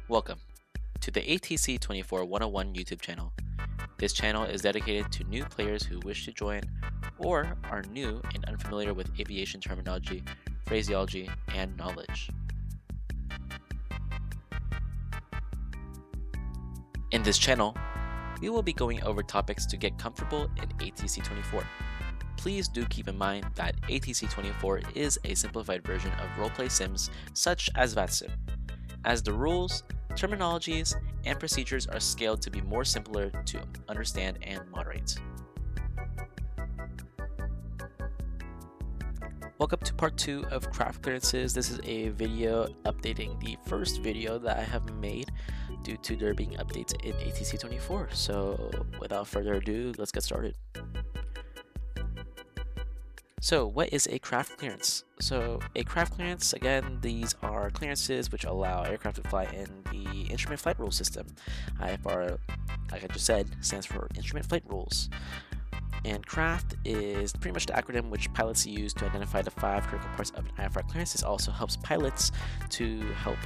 Welcome to the ATC24 101 YouTube channel. This channel is dedicated to new players who wish to join or are new and unfamiliar with aviation terminology, phraseology, and knowledge. In this channel, we will be going over topics to get comfortable in ATC24. Please do keep in mind that ATC24 is a simplified version of roleplay sims such as VATSIM, as the rules, terminologies, and procedures are scaled to be more simpler to understand and moderate. Welcome to part 2 of craft clearances. This is a video updating the first video that I have made due to there being updates in ATC24. So without further ado, let's get started. So what is a craft clearance? So a craft clearance, again, these are clearances which allow aircraft to fly in the Instrument Flight Rule system. IFR, like I just said, stands for Instrument Flight Rules. And craft is pretty much the acronym which pilots use to identify the 5 critical parts of an IFR clearance. This also helps pilots to help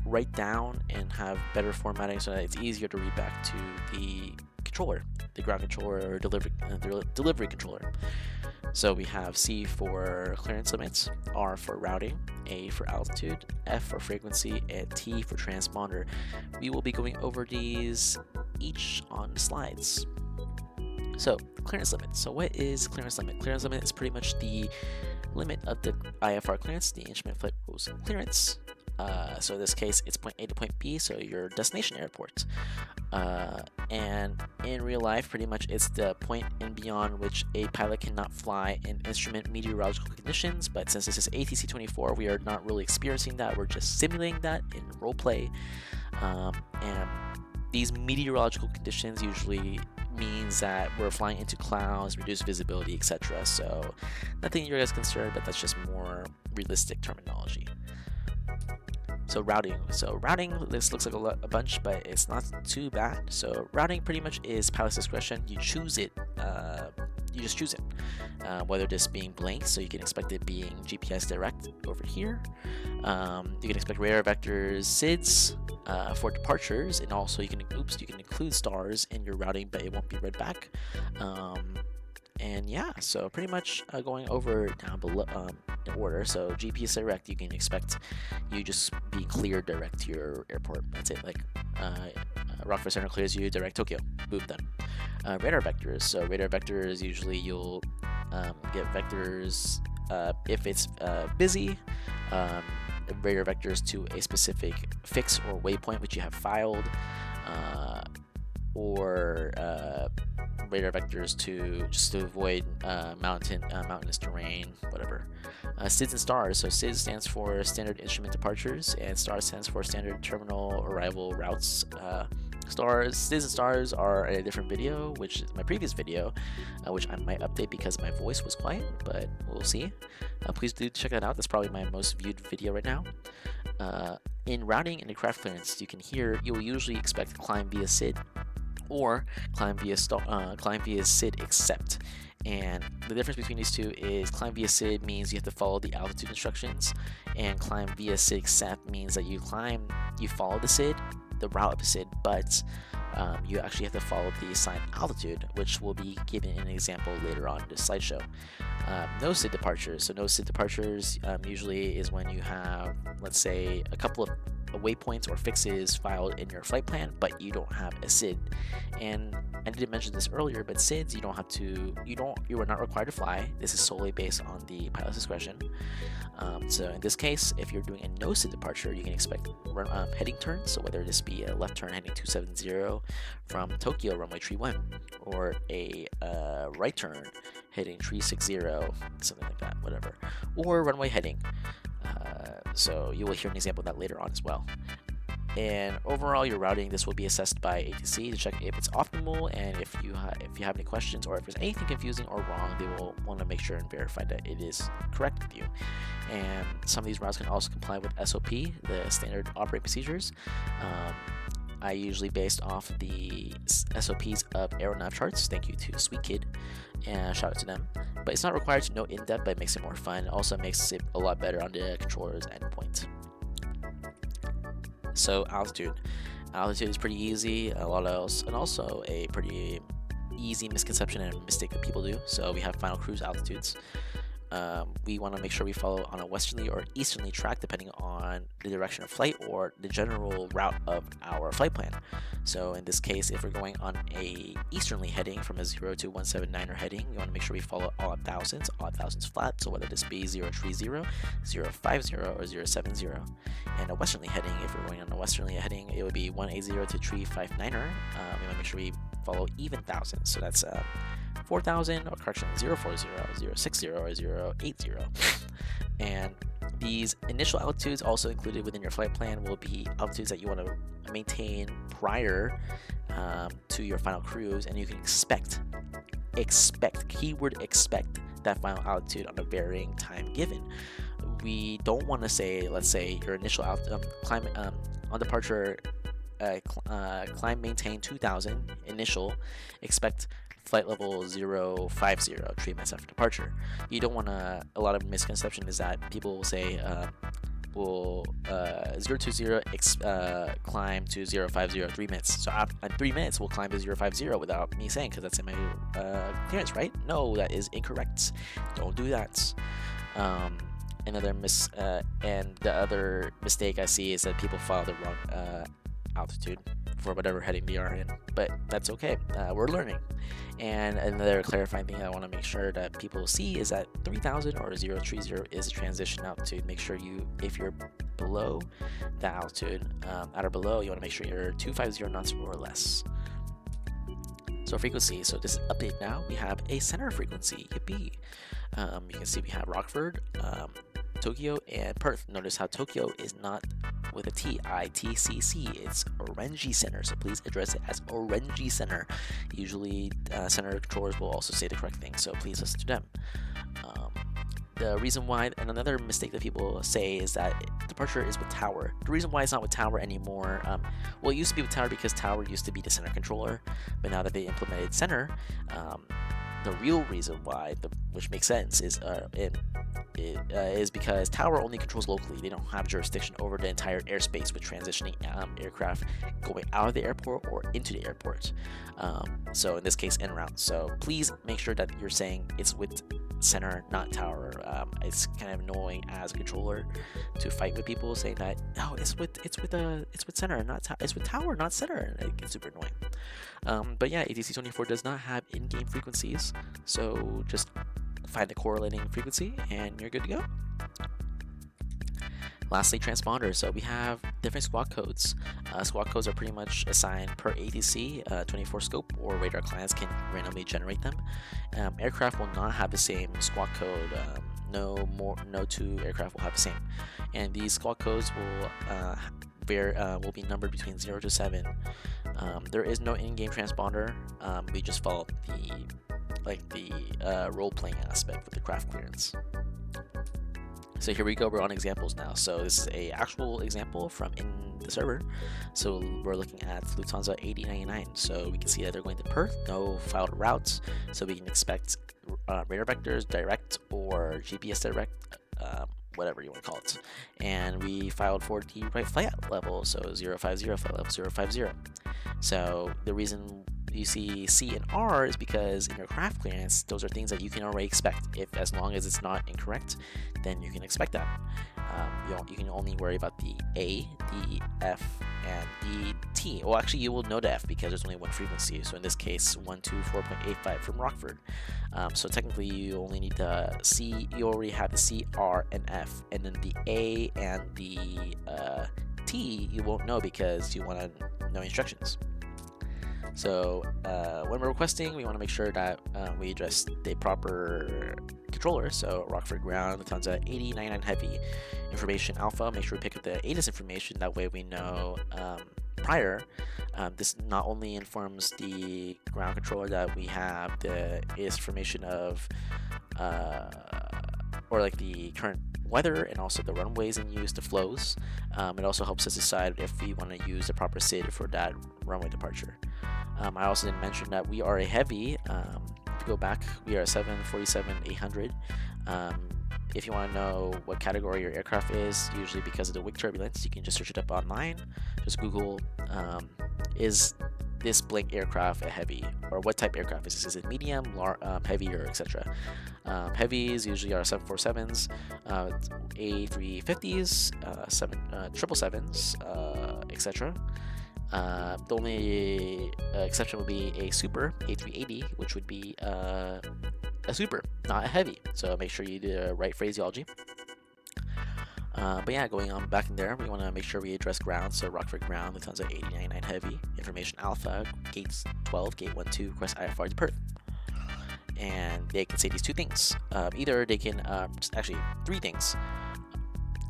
write down and have better formatting so that it's easier to read back to the controller, the ground controller or delivery controller. So we have C for clearance limits, R for routing, A for altitude, F for frequency, and T for transponder. We will be going over these each on the slides. So clearance limit. So what is clearance limit? Clearance limit is pretty much the limit of the IFR clearance, the Instrument Flight Rules clearance. So in this case, it's point A to point B, so your destination airport. And in real life, pretty much it's the point and beyond which a pilot cannot fly in instrument meteorological conditions. But since this is ATC24, we are not really experiencing that. We're just simulating that in roleplay. And these meteorological conditions usually means that we're flying into clouds, reduced visibility, etc. So nothing you're guys concerned, but that's just more realistic terminology. So routing. This looks like a bunch, but it's not too bad. So routing pretty much is pilot's discretion. You choose it. You just choose it. Whether this being blank, so you can expect it being GPS direct over here. You can expect radar vectors, SIDS for departures, and also you can include stars in your routing, but it won't be read back. And yeah, so pretty much going over down below in order. So GPS direct, you can expect you just be cleared direct to your airport. That's it. Like Rockford Center clears you direct Tokyo. Boom, done. Radar vectors. So radar vectors, usually you'll get vectors if it's busy. Radar vectors to a specific fix or waypoint which you have filed, or radar vectors to avoid mountainous terrain, whatever. SIDS and STARS. So SIDS stands for Standard Instrument Departures, and STARS stands for Standard Terminal Arrival Routes. SIDS and STARS are a different video, which is my previous video, which I might update because my voice was quiet, but we'll see. Please do check that out. That's probably my most viewed video right now. In routing and the craft clearance, you will usually expect to climb via SID or climb via SID except. And the difference between these two is climb via SID means you have to follow the altitude instructions, and climb via SID except means that you follow the SID, the route of the SID, but you actually have to follow the assigned altitude, which will be given in an example later on in the slideshow. No SID departures. So no SID departures usually is when you have, let's say, a couple of waypoints or fixes filed in your flight plan, but you don't have a SID. And I didn't mention this earlier, but SIDs you are not required to fly. This is solely based on the pilot's discretion. So in this case, if you're doing a no SID departure, you can expect heading turns. So whether this be a left turn heading 270 from Tokyo runway 31, or a right turn heading 360, something like that, whatever, or runway heading. So you will hear an example of that later on as well. And overall, your routing, this will be assessed by ATC to check if it's optimal, and if you have any questions or if there's anything confusing or wrong, they will want to make sure and verify that it is correct with you. And some of these routes can also comply with SOP, the standard operating procedures. I usually based off the SOPs of Aeronav charts. Thank you to Sweet Kid, and shout out to them. But it's not required to know in depth, but it makes it more fun. It also makes it a lot better on the controller's endpoint. So altitude is pretty easy. A lot else, and also a pretty easy misconception and mistake that people do. So we have final cruise altitudes. We want to make sure we follow on a westerly or easterly track depending on the direction of flight or the general route of our flight plan. So in this case, if we're going on a easterly heading from a 0 to 179er heading, we want to make sure we follow all thousands flat, so whether this be 030, 050, or 070. And a westerly heading, if we're going on a westerly heading, it would be 180 to 359er. We want to make sure we follow even thousands, so that's 4,000, or correction, 040, 060, or 080. And these initial altitudes also included within your flight plan will be altitudes that you want to maintain prior to your final cruise, and you can expect, keyword expect, that final altitude on a varying time given. We don't want to say, let's say your initial climb on departure, climb maintain 2,000 initial, expect flight level 050 3 minutes after departure. You don't want to, a lot of misconception is that people will say 020 climb to 050 3 minutes. So at 3 minutes we'll climb to 050 without me saying, because that's in my clearance, right? No, that is incorrect. Don't do that. Another and the other mistake I see is that people follow the wrong altitude for whatever heading they are in, but that's okay. We're learning. And another clarifying thing I want to make sure that people see is that 3,000 or 030 is a transition altitude. Make sure if you're below the altitude, at or below, you want to make sure you're 250 knots or less. So frequency, so this update now, we have a center frequency, yippee. You can see we have Rockford, Tokyo, and Perth. Notice how Tokyo is not with a T, ITCC, it's Orange Center, so please address it as Orange Center. Usually center controllers will also say the correct thing, so please listen to them. The reason why, and another mistake that people say is that departure is with Tower. The reason why it's not with Tower anymore, well, it used to be with Tower because Tower used to be the center controller, but now that they implemented center, the real reason why, which makes sense, is because Tower only controls locally. They don't have jurisdiction over the entire airspace with transitioning aircraft going out of the airport or into the airport. So in this case, en route. So please make sure that you're saying it's with center, not Tower. It's kind of annoying as a controller to fight with people saying that it's with center, not it's with Tower, not center. It gets super annoying. But yeah, ATC24 does not have in-game frequencies, so just find the correlating frequency and you're good to go. Lastly, transponders. So we have different squawk codes. Squawk codes are pretty much assigned per ATC24 scope, or radar clients can randomly generate them. Aircraft will not have the same squawk code. No two aircraft will have the same. And these squawk codes will be numbered between 0 to 7. There is no in-game transponder. We just follow the role-playing aspect with the craft clearance. So here we go, we're on examples now. So this is a actual example from in the server. So we're looking at Lufthansa 8099. So we can see that they're going to Perth, no filed routes. So we can expect radar vectors, direct, or GPS direct, whatever you want to call it. And we filed for the right flight level, so 050, flight level 050. So the reason you see C and R is because in your craft clearance, those are things that you can already expect. If as long as it's not incorrect, then you can expect that. You can only worry about the A, the F, and the T. Well, actually, you will know the F because there's only one frequency. So in this case, 124.85 from Rockford. So technically, you only need the C. You already have the C, R, and F, and then the A and the T you won't know because you want to know instructions. So when we're requesting, we want to make sure that we address the proper controller. So Rockford Ground, Lufthansa 8099 Heavy, information Alpha. Make sure we pick up the ATIS information. That way we know prior. This not only informs the ground controller that we have the ATIS information of or like the current weather and also the runways in use, the flows. It also helps us decide if we want to use the proper SID for that runway departure. I also didn't mention that we are a heavy. If you go back, we are a 747-800. if you want to know what category your aircraft is, usually because of the wing turbulence, you can just search it up online. Just Google, is this blank aircraft a heavy, or what type aircraft is this? Is it medium, heavy, or etc.? Heavies usually are 747s, A350s, 777s, etc. The only exception would be a super A380, which would be a super, not a heavy. So make sure you do the right phraseology. But yeah, going on back in there, we want to make sure we address ground. So Rockford ground, Lufthansa 8099 heavy, information alpha, gates 12, gate 12, request IFR depart. And they can say these two things. Either they can, actually three things.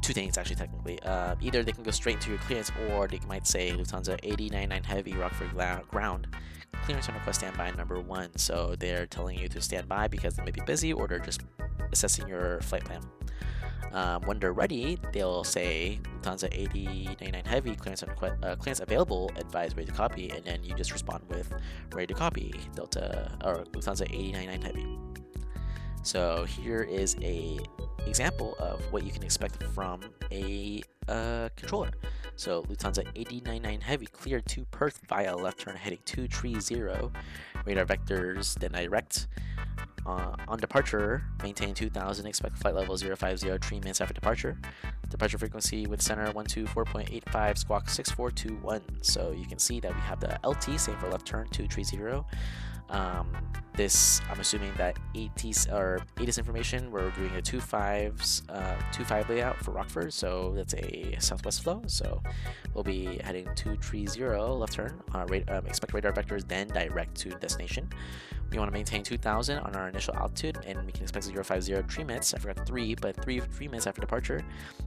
Two things actually technically. Either they can go straight into your clearance, or they might say Lufthansa 8099 heavy, Rockford ground, clearance on request standby number 1. So they're telling you to stand by because they may be busy, or they're just assessing your flight plan. When they're ready, they'll say Lufthansa 8099 heavy, clearance available, advise ready to copy, and then you just respond with ready to copy, Delta or Lufthansa 8099 heavy. So here is a example of what you can expect from a controller. So Lufthansa 8099 heavy cleared to Perth via left turn heading 230, radar vectors, then direct. On departure, maintain 2000, expect flight level 050, 3 minutes after departure. Departure frequency with center 124.85, squawk 6421. So you can see that we have the LT, same for left turn, 230. This, I'm assuming that ATC information, we're doing a 2.5 layout for Rockford, so that's a southwest flow. So we'll be heading 230 left turn, expect radar vectors, then direct to destination. We want to maintain 2000 on our initial altitude, and we can expect 050 3 minutes. I forgot 3, but 3 minutes after departure.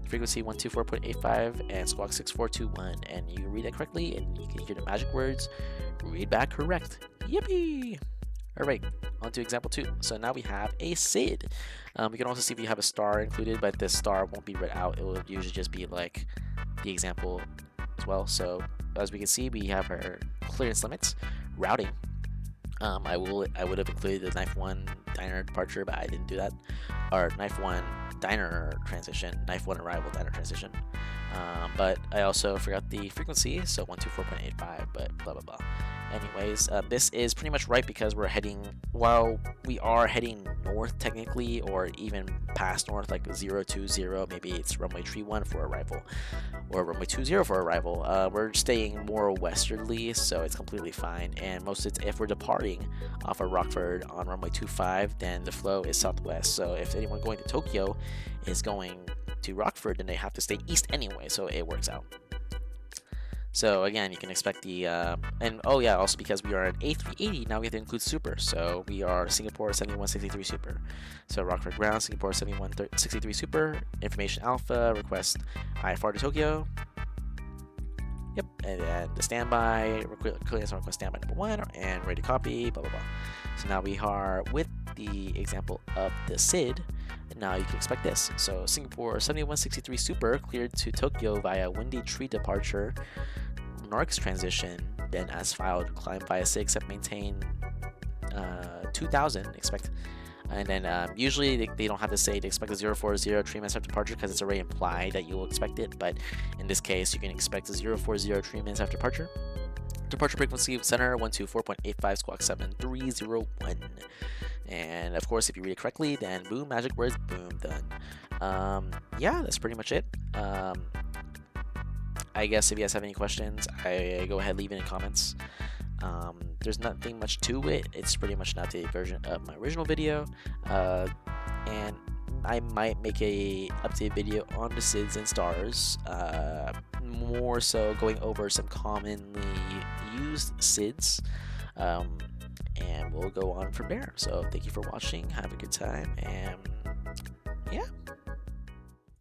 Frequency 124.85 and squawk 6421. And you read it correctly, and you can hear the magic words. Read back correct. Yippee! Alright, on to example 2. So now we have a SID. We can also see if you have a star included, but this star won't be read out. It will usually just be like the example as well. So as we can see, we have our clearance limits, routing. I would have included the knife 1 diner departure, but I didn't do that. Or knife 1 diner transition, knife 1 arrival diner transition. But I also forgot the frequency, so 124.85, but blah blah blah. Anyways, this is pretty much right because we are heading north technically, or even past north, like 020, maybe it's runway 31 for arrival, or runway 20 for arrival. We're staying more westerly, so it's completely fine. And most of if we're departing off of Rockford on runway 25, then the flow is southwest. So if anyone going to Tokyo is going to Rockford, then they have to stay east anyway, so it works out. So again, you can expect the and oh yeah, also because we are at A380, now we have to include super. So we are Singapore 7163 super. So Rockford ground, Singapore 7163 super, information alpha, request IFR to Tokyo. Yep, and then the standby, clearance on request standby number 1, and ready to copy, blah blah blah. So now we are with the example of the SID. Now you can expect this. So Singapore 7163 super cleared to Tokyo via windy tree departure, NARCS transition, then as filed, climb via 6 and maintain 2000, expect. And then usually they don't have to say they expect a 040 3 minutes after departure because it's already implied that you will expect it, but in this case you can expect a 040 3 minutes after departure. Departure frequency center 124.85, squawk 7301. And of course, if you read it correctly, then boom, magic words, boom, done. Yeah, that's pretty much it. I guess if you guys have any questions, I go ahead, leave it in the comments. There's nothing much to it. It's pretty much an updated version of my original video. And I might make a updated video on the SIDs and stars. More so going over some commonly used SIDs. And we'll go on from there. So thank you for watching. Have a good time. And yeah.